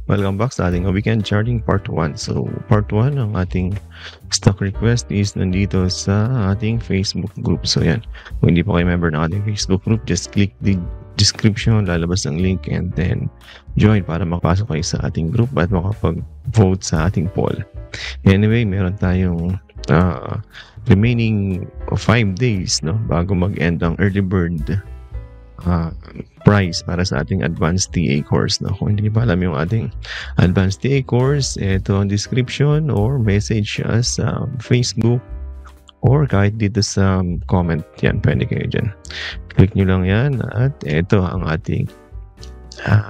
Welcome back sa ating weekend charting part 1. So, part 1 ng ating stock request is nandito sa ating Facebook group. So, yan. Kung hindi pa kayo member ng ating Facebook group, just click the description, lalabas ang link, and then join para makapasok kayo sa ating group at makapag-vote sa ating poll. Anyway, meron tayong remaining 5 days bago mag-end ang early bird price para sa ating advanced TA course. Kung hindi pa alam yung ating advanced TA course, ito ang description or message us sa Facebook or kahit dito sa comment. Yan, pwede kayo dyan. Click nyo lang yan at ito ang ating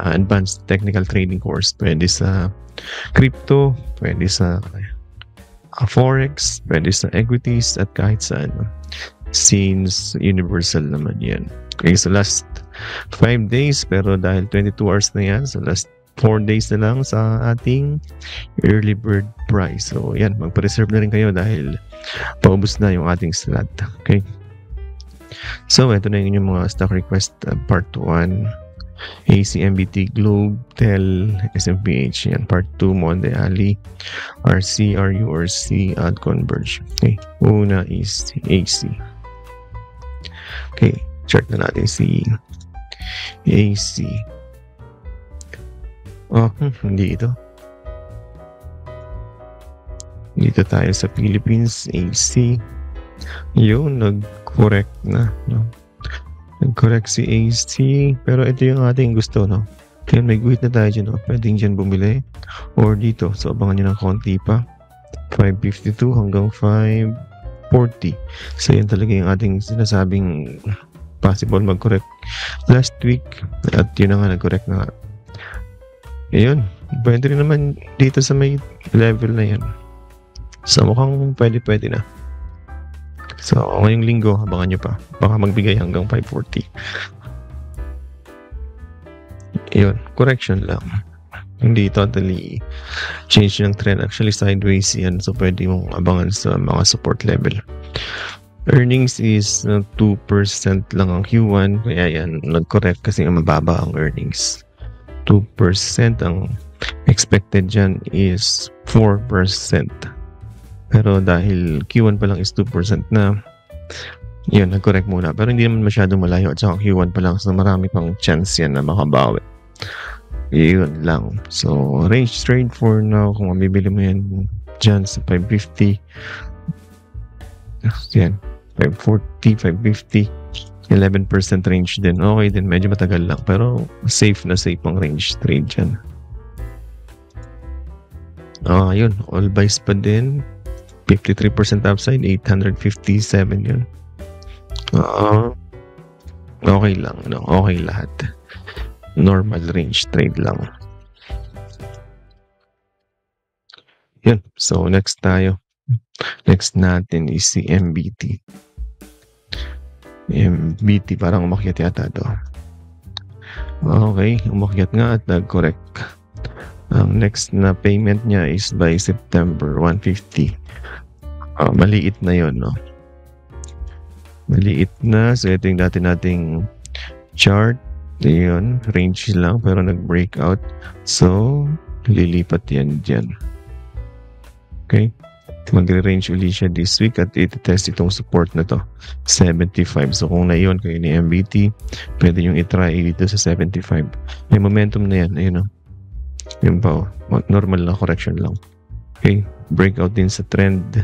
advanced technical trading course. Pwede sa crypto, pwede sa forex, pwede sa equities at kahit sa since universal naman yan. Okay, so last 5 days, pero dahil 22 hours na yan, so last 4 days na lang sa ating early bird price. So yan, magpa-reserve na rin kayo dahil paubos na yung ating slot. Okay, so ito na yung mga stock request part 1. ACMBT, Globe, TEL, SMPH. Yan, part 2, Monde Ali, RC, RURC, at Converge. Okay, una is AC. Okay, check na natin si AC. Hindi ito. Dito tayo sa Philippines, AC. Yun, nag-correct na. Nag-correct si AC. Pero ito yung ating gusto, Kaya may guhit na tayo dyan, Pwedeng dyan bumili. Or dito. So, abangan nyo ng konti pa. 552 hanggang 540. So, yan talaga yung ating sinasabing possible mag-correct last week. At yun na nga, nag-correct na nga. Ayun. Pwede rin naman dito sa may level na yan. So, mukhang pwede na. So, ngayong linggo, abangan nyo pa. Baka magbigay hanggang 540. Ayun. Correction lang. Hindi totally change ng trend. Actually, sideways yan. So, pwede mong abangan sa mga support level. Earnings is 2% lang ang Q1. Kaya yan, nag-correct kasi mababa ang earnings. 2%. Ang expected dyan is 4%. Pero dahil Q1 pa lang is 2% na, yun, nag-correct muna. Pero hindi naman masyadong malayo. At saka Q1 pa lang. So, marami pang chance yan na makabawi. Yun lang. So, range trade for now. Kung mabibili mo yan dyan sa 550. Yan. 540, 550. 11% range din. Okay din. Medyo matagal lang. Pero safe na safe ang range trade dyan. Yun. All buys pa din. 53% upside. 857 yun. Okay lang. Okay lahat. Normal range trade lang. Yun. So, next tayo. Next natin is si MBT. MBT, parang umakyat yata to. Okay, umakyat nga at nag-correct. Ang next na payment niya is by September 150. Maliit na yun, Maliit na. So, ito yung dati nating chart. Yun, range lang pero nag-breakout. So, lilipat yan dyan. Okay. Magre-range ulit siya this week at iti-test itong support na to 75. So kung na-iyon kayo ni MBT, pwede yung itry dito sa 75. May momentum na yan. Ayun yun pa normal na correction lang. Okay, breakout din sa trend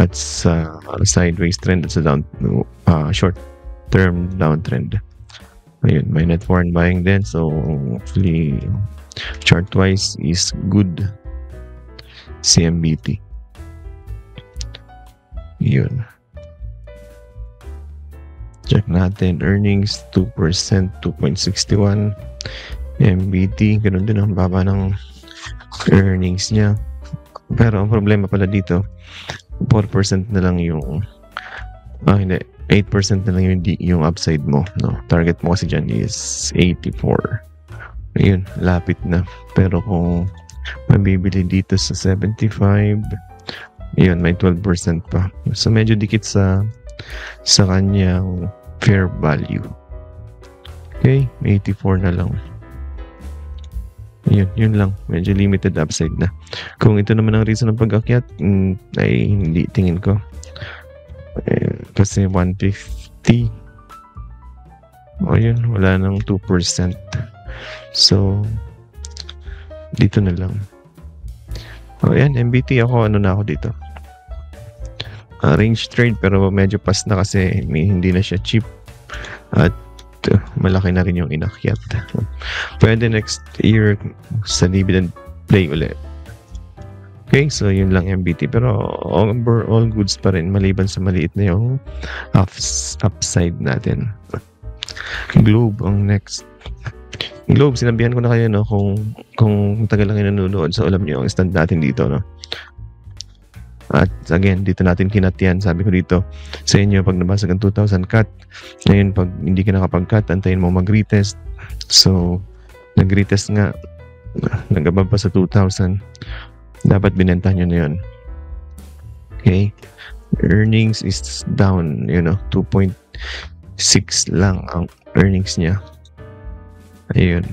at sa sideways trend at sa down short term downtrend. Ayun, may net foreign buying din. So hopefully chart wise is good si MBT. Yun. Check natin. Earnings 2%, 2.61. MBT, ganun din ang baba ng earnings niya. Pero ang problema pala dito, 4% na lang yung hindi, 8% na lang yung upside mo. Target mo kasi dyan is 84. Ayun, lapit na. Pero kung mabibili dito sa 75, yun, may 12% pa. So, medyo dikit sa kanyang fair value. Okay, 84 na lang. Yun lang. Medyo limited upside na. Kung ito naman ang reason ng pag-akyat, ay hindi tingin ko. Kasi 150. Yun, wala nang 2%. So, dito na lang. Ayan, MBT ako, ano na ako dito. Range trade pero medyo pass na kasi hindi na siya cheap. At malaki na rin yung inakyat. Pwede next year sa dividend play ulit. Okay, so yun lang MBT. Pero all goods pa rin maliban sa maliit na yung upside natin. Globe ang next. Globe, sinabihan ko na kayo no kung tagal lang nanonood, so alam niyo ang stand natin dito no. At again, dito natin kinat yan. Sabi ko dito sa inyo, pag nabasag ang 2,000 cut, ngayon pag hindi ka nakapag-cut, antayin mo mag-retest. So, nag-retest nga, nag-above pa sa 2,000. Dapat binenta nyo na yun. Okay? Earnings is down, 2.6 lang ang earnings niya. Ayun.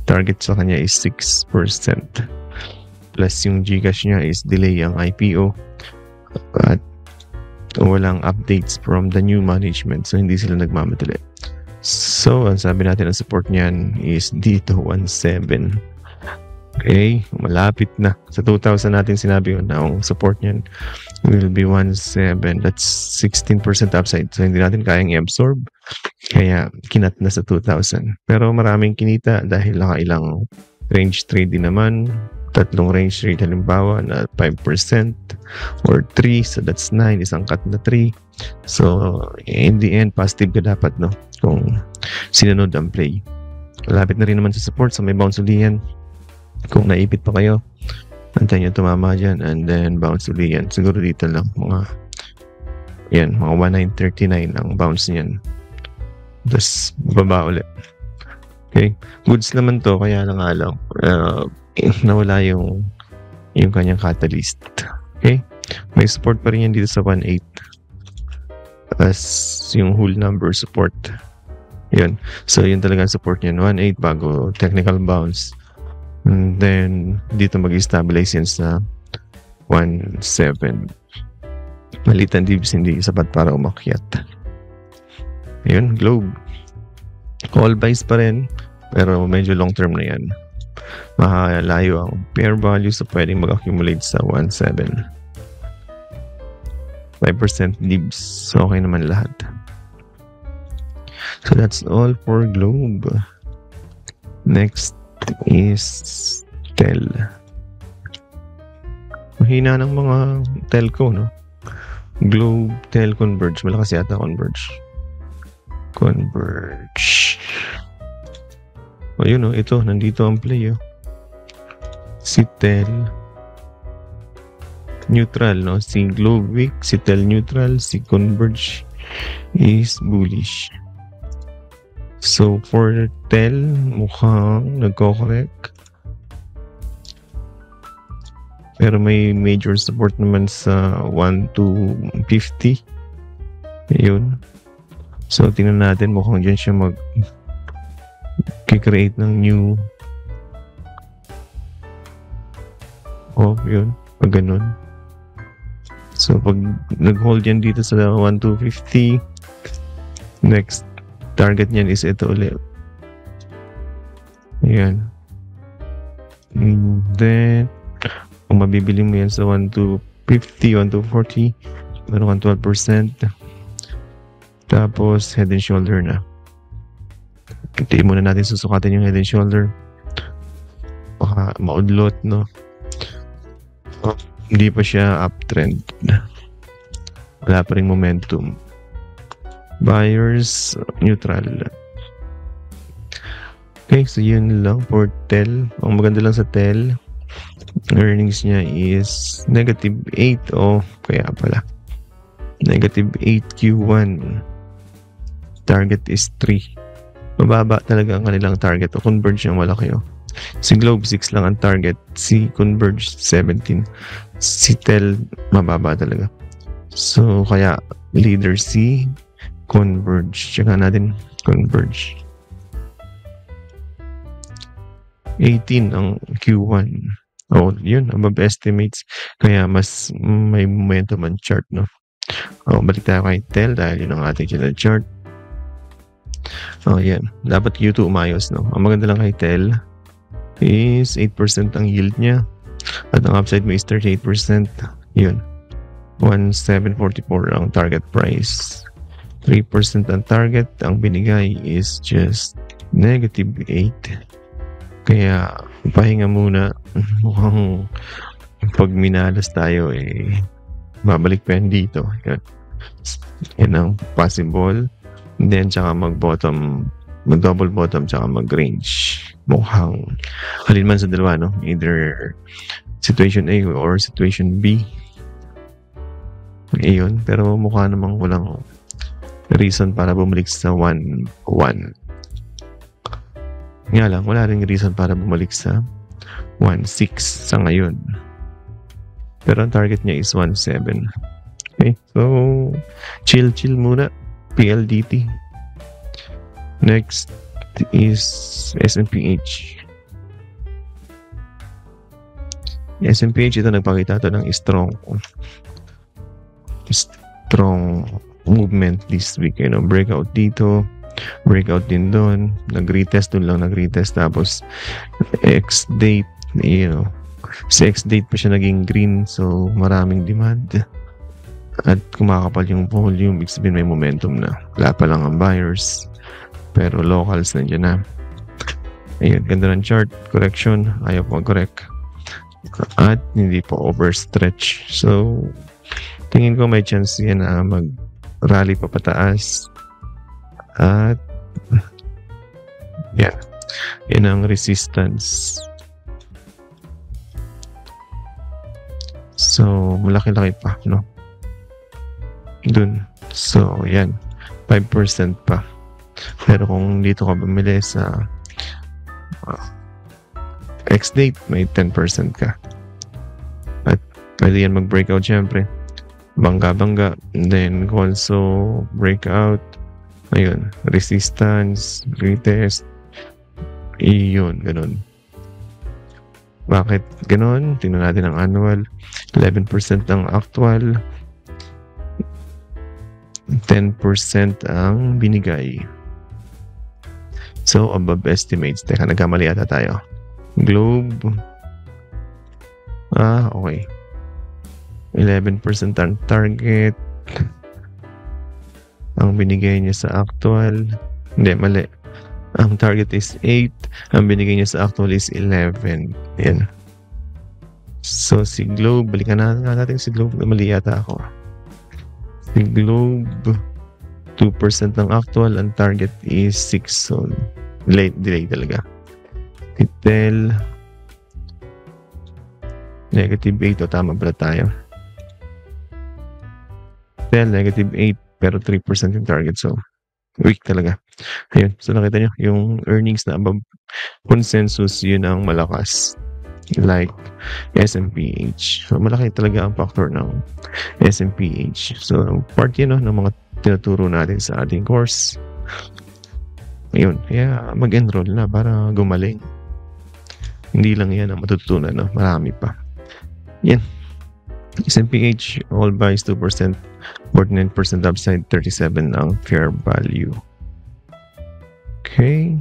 Target sa kanya is 6%. Plus yung Gcash niya is delay ang IPO. At walang updates from the new management. So, hindi sila nagmamadali. So, ang sabi natin ang support niyan is dito, 1.7. Okay? Malapit na. Sa 2,000 natin sinabi yun na ang support niyan will be 1.7. That's 16% upside. So, hindi natin kayang i-absorb. Kaya, kinat na sa 2,000. Pero maraming kinita dahil nakailang range trade din naman. 3 range trade halimbawa na 5% or 3. So, that's 9. Isang cut na 3. So, in the end, positive ka dapat, no? Kung sinunod ang play. Malapit na rin naman sa support. So, may bounce uli yan. Kung naipit pa kayo, antayin nyo tumama dyan and then bounce uli yan. Siguro dito lang. Mga 1939 ang bounce niyan. Tapos, baba ulit. Okay? Goods naman to, kaya lang nawala yung kanyang catalyst. Okay? May support pa rin yan dito sa 1.8 as yung whole number support. Yun. So, yun talaga ang support niyan. 1.8 bago technical bounce. And then, dito mag-stabilize yan sa 1.7. Maliit ang dips, hindi sapat para umakyat. Ayun, Globe. All buys pa rin, pero medyo long term na yan. Mahalayo ang pair value, so pwedeng mag-accumulate sa 1.7. 5% dips, so okay naman lahat. So that's all for Globe. Next is Tel. Mahina ng mga telco, no? Globe, Tel, Converge. Malakas yata Converge. Ayun, ito, nandito ang play, si Tel neutral, no? Si Globe weak, si Tel neutral, si Converge is bullish. So, for Tel, mukhang nagko-correct. Pero may major support naman sa 1-50. Ayun. So, tingnan natin. Mukhang dyan siya mag-create ng new. Yun. Pag ganun. So, pag nag-hold yan dito sa 1-50, next target niyan is ito ulit. Ayan. And then, kung mabibili mo yan sa 1-50, 1-40, meron kang 12%. Tapos, head and shoulder na. Hindi muna natin susukatin yung head and shoulder. Baka maudlot, no? Hindi pa siya uptrend. Wala pa rin momentum. Buyers, neutral. Okay, so yun lang for Tel. Ang maganda lang sa Tel, earnings niya is -8. Kaya pala. -8 Q1. Target is 3. Mababa talaga ang kanilang target. Converge yung malaki. Si Globe 6 lang ang target. Si Converge 17. Si Tel mababa talaga. So, kaya leader si Converge. Tsaka natin Converge. 18 ang Q1. Oh, yun, above estimates. Kaya mas may momentum ang chart, no? Oh, balik tayo kay TEL dahil yun ang ating channel chart. Oh, yan. Dapat Q2 umayos, no? Ang maganda lang kay TEL is 8% ang yield niya. At ang upside mo is 38%. Yun. 1,744 ang target price. 3% ang target. Ang binigay is just -8. Kaya, pahinga muna. Mukhang pag minalas tayo, babalik pa yan dito. Yan. Yan ang possible. Then, tsaka mag-double bottom, tsaka mag-range. Mukhang, halin man sa dalawa, no? Either situation A or situation B. Ayun. Pero mukha namang walang reason para bumalik sa 1-1. Nga lang, wala rin reason para bumalik sa 1-6 sa ngayon. Pero ang target niya is 1-7. Okay, so chill muna. PLDT. Next is SMPH. SMPH, ito nagpakita to ng strong movement this week. You know, breakout dito. Breakout din doon. Nag-retest doon lang. Tapos X-date, you know, sa X-date pa siya naging green. So, maraming demand. At kumakapal yung volume. Ibig sabihin may momentum na. Wala pa lang ang buyers. Pero locals nandiyan na. Ayun, ganda ng chart. Correction. Ayaw po mag-correct. At hindi po overstretch. So, tingin ko may chance yan na mag-rally pa pataas. At yan. Yan ang resistance. So, malaki-laki pa, no? Dun. So, yan. 5% pa. Pero kung dito ka bumili sa X-date, may 10% ka. At pwede yan mag-breakout syempre. Bangga-bangga. And then, also breakout. Ayun. Resistance. Retest. Iyon. Ganun. Bakit ganun? Tingnan natin ang annual. 11% ang actual. 10% ang binigay. So, above estimates. Teka, nagkamali ata tayo. Globe. Okay. 11% ang target. Ang binigay niya sa actual. Hindi, mali. Ang target is 8. Ang binigay niya sa actual is 11. Yan. So, si Globe. Balikan natin si Globe. Mali yata ako. Si Globe. 2% ng actual. Ang target is 6. So, delay talaga. Titel. -8. O, tama pala tayo. Titel, -8. Pero 3% yung target. So, weak talaga. Ayun. So, nakita nyo, yung earnings na above consensus, yun ang malakas. Like SMPH. So, malaki talaga ang factor ng SMPH. So, part yun, no, ng mga tinuturo natin sa ating course. Ayun. Kaya, mag-enroll na para gumaling. Hindi lang yan ang matutunan, no? Marami pa. Yan. SMPH, all buys 2%, 49% upside, 37 ang fair value. Okay.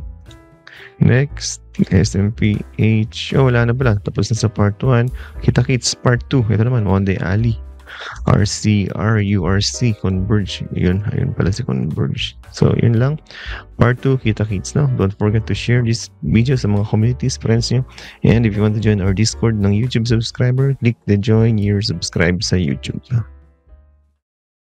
Next, SMPH. Wala na pala. Tapos na sa part 1. Kita-kits part 2. Ito naman, Monday Ali. RC, RURC, Converge. Ayun pala si Converge. So, yun lang. Part 2, kita-kits, no? Don't forget to share this video sa mga communities, friends nyo. And if you want to join our Discord ng YouTube subscriber, click the join here, subscribe sa YouTube.